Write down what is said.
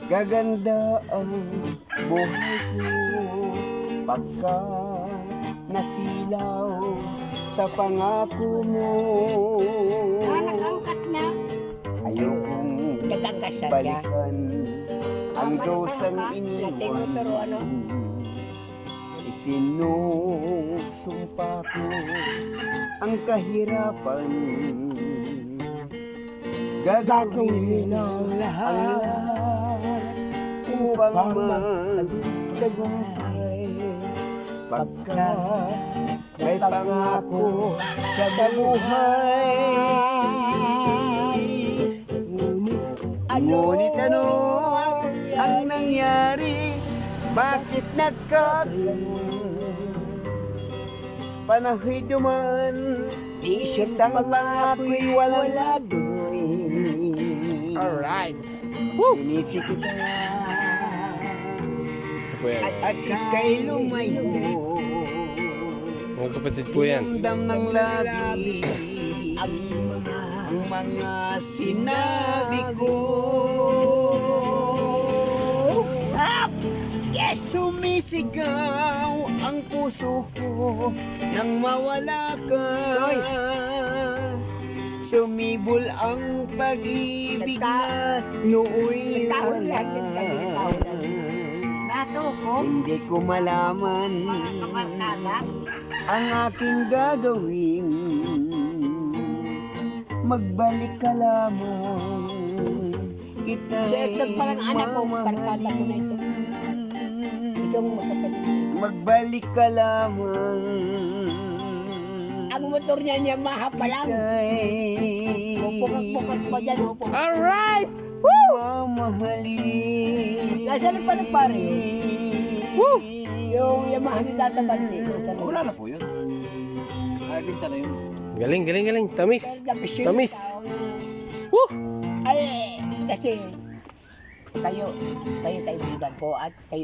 Gaganda ang buhay ko pagka nasilaw sa pangako mo. Nag-angkas na. Ayokong Nag-angkas siya. balikan ang dosang Natinuturo, ano? iniwan. Isinusumpa ko ang kahirapan. Gagawin ang lahat upang magtagumpay. Pagka may pangako sa buhay. Ngunit ano ang nangyari? Bakit nagkaganon? Panahoy dumaan, isang pangako'y wala tuloy. Alright. Sinisiki ka Well, at ika'y lumayo. mga kapatid po yan. Damdam ng labi ang mga sinabi ko. Sumisigaw ang puso ko nang mawala ka. Sumibol ang pag-ibig na nooy wala. Nato ko. Hindi ko malaman Kamarkada. ang aking gagawin. Magbalik ka lamang, kita'y Siya ito parang anak ko. Barkada ko na ito. Itong magkapatid. Magbalik ka lamang. Ang motor niya Yamaha pa lang. Pupukak-pukak pa dyan. Alright! Mamahalin. Nasaan pa ng pare? Yung Yamaha ni Tata Bante. Wala na po yun. Ay, binta na yun. Galing, galing, galing. Tamis. Tamis. Woo! Ay, kasi kayo kaibigan ko at kayo